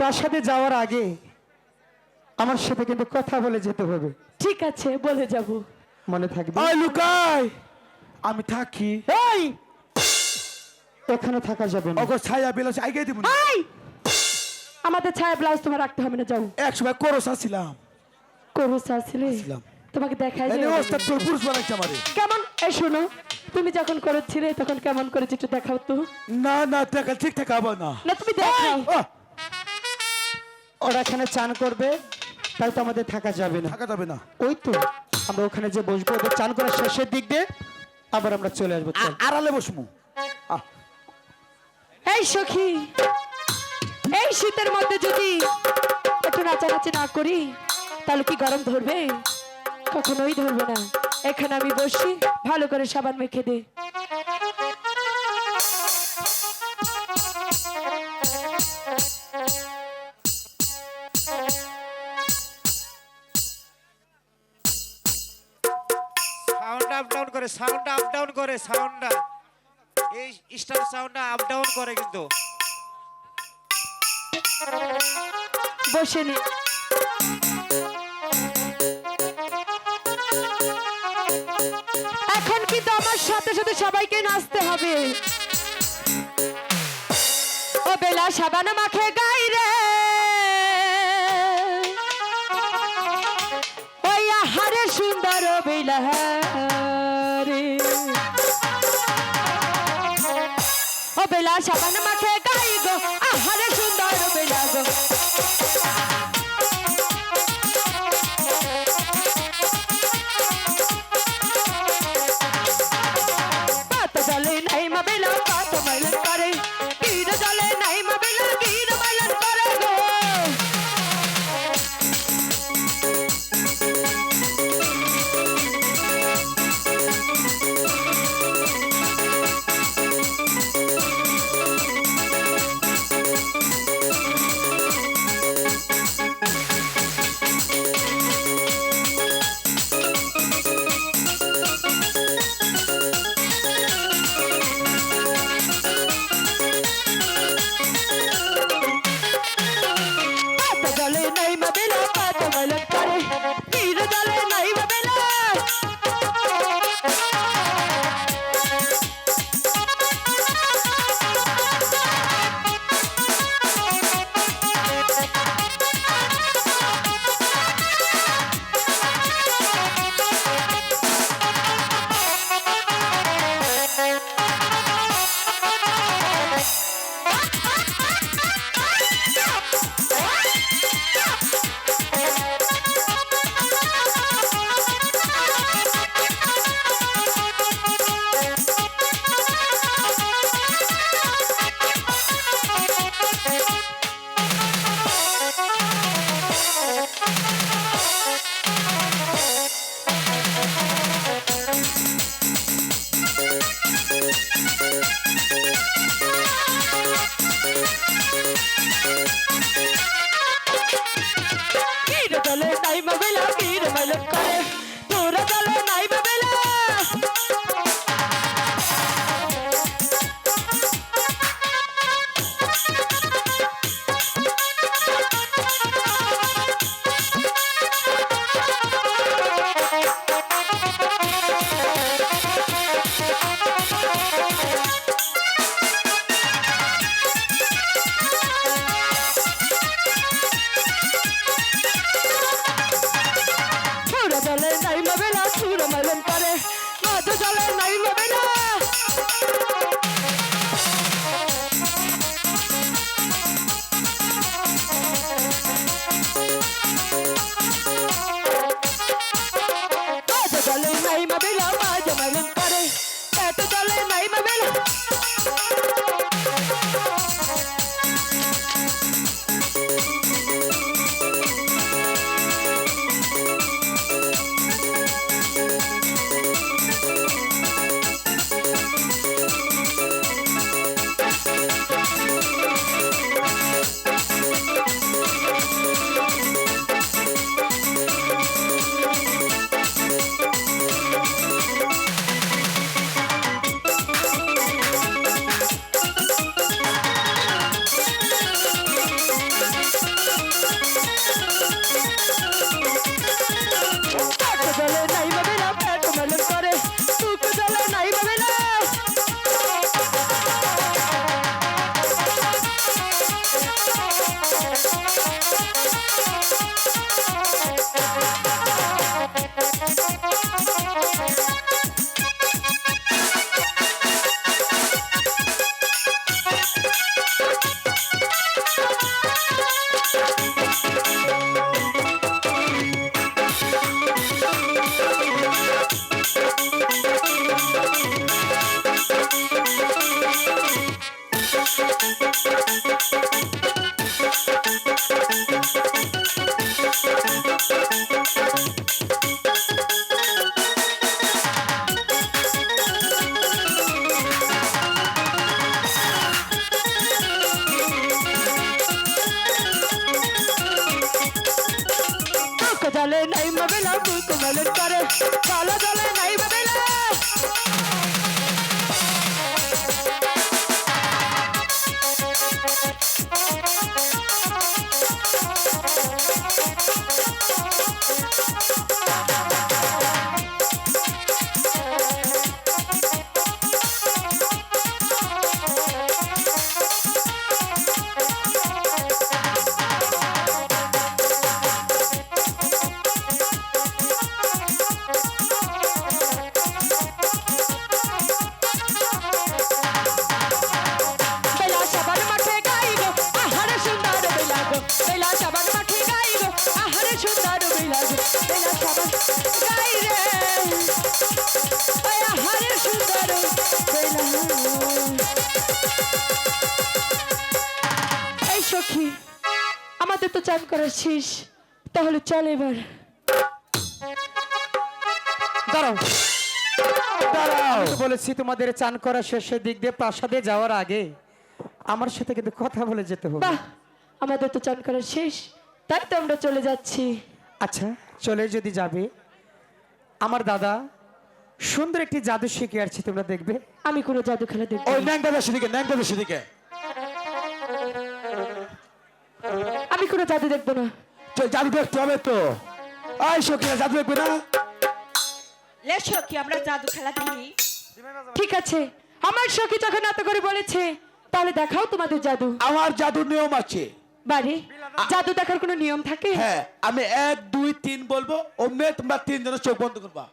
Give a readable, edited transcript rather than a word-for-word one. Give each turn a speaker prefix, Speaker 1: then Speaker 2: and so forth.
Speaker 1: প্রাসাদে যাওয়ার আগে আমার সাথে কিন্তু কথা বলে যেতে হবে।
Speaker 2: ঠিক আছে, বলে যাব।
Speaker 1: মনে থাকবে।
Speaker 3: ওই লুকাই, আমি থাকি।
Speaker 1: এই এখানে থাকা যাবে না।
Speaker 3: ওগো ছায়া বিলাস আগে দিব না।
Speaker 2: এই, আমাদের ছায়া ব্লাউজ তোমার রাখতে হবে না, যাও।
Speaker 3: এক সময় করস ছিলাম।
Speaker 2: করো চাচ্ছিলে,
Speaker 3: ছিলাম।
Speaker 2: তোমাকে দেখাই
Speaker 3: এই
Speaker 2: যে
Speaker 3: ওস্তাদ তোর পুরুষ বানাইছে আমারে।
Speaker 2: কেমন। এই শোনো, তুমি যখন করেছিলে তখন কেমন করেছি একটু দেখাও তো।
Speaker 3: না না দেখা ঠিক থাকা হবে না।
Speaker 2: না তুমি দেখাও।
Speaker 3: আহ,
Speaker 1: ওরা এখানে চান করবে, তাই তো আমাদের থাকা যাবে না।
Speaker 3: থাকা যাবে না।
Speaker 1: ওই তো আমরা ওখানে যে বসবো, ওদের চান করার শেষের দিক দিয়ে আবার আমরা চলে আসবো। চল।
Speaker 3: আড়ালে বসমু।
Speaker 2: এই সখী, এই শীতের মধ্যে যদি একটু নাচানাচি না করি তাহলে কি গরম ধরবে? কখনোই ধরবে না। এখানে আমি বসি, ভালো করে সাবান মেখে দে।
Speaker 4: সাউন্ড আপ ডাউন করে, সাউন্ড আপ ডাউন করে, সাউন্ডটা এই স্টার সাউন্ডটা আপ ডাউন করে কিন্তু।
Speaker 2: বসে নে। এখন কিন্তু আমার সাথে সাথে সবাইকে নাচতে হবে। ও বেলা সাবান মাখে গাই রে, ওই আহারে সুন্দর বেলা রে। ও বেলা সাবান মাখে গাই গো, আহারে সুন্দর বেলা গো। পাত জলে নাই মা বেলা পাত মাইলন করে, গির জলে নাই মা বেলা গির মাইলন করে গো। পাত জলে নাই মা বেলা পাত মাইলন করে, গির জলে নাই মা বেলা। গির জলে নাই মা বেলা গির মাইলন করে, তোর জলে নাই মা বেলা। জলে নাই মাবেলা ফুল কোমলের করে কালো জলে নাই মাবেলা বেলা সবার মাঠে গাইব আহারে সুন্দর বেলা গো বেলা সবার মাঠে গাইব আহারে সুন্দর বেলা গো বেলা সবার গাই রে ওই আহারে সুন্দর বেলা এই সখী আমাদের তো চান করা শেষ তাহলে চল এবার
Speaker 1: দাঁড়াও দাঁড়াও বলেছি তোমাদের চান করা শেষের দিক দিয়ে প্রাসাদে যাওয়ার আগে আমার সাথে কিন্তু কথা বলে যেতে হবে
Speaker 2: বাহ আমাদের তো চান করা শেষ তাই তো আমরা চলে যাচ্ছি
Speaker 1: আচ্ছা চলে যদি যাবে আমার দাদা সুন্দর একটি জাদু শিখে আসছে তোমরা দেখবে
Speaker 2: আমি কোনো জাদু খেলা দেখব
Speaker 3: ওই
Speaker 2: না।
Speaker 3: ন্যাংটা বেশি দিকে ন্যাংটা বেশি দিকে
Speaker 2: আমি কোনো জাদু দেখবো না
Speaker 3: জাদু দেখতে হবে তো আই সকিনা জাদু দেখবে না
Speaker 5: লেশো কি আমরা জাদু খেলা দেখি
Speaker 2: ঠিক আছে আমার সখী যখন এত করে বলেছে তাহলে দেখাও তোমাদের জাদু
Speaker 3: আমার জাদুর নিয়ম আছে
Speaker 2: বাড়ি জাদু দেখার কোনো নিয়ম থাকে
Speaker 3: হ্যাঁ আমি 1 2 3 বলবো অমনে তোমরা 3 জনের চোখ বন্ধ করবা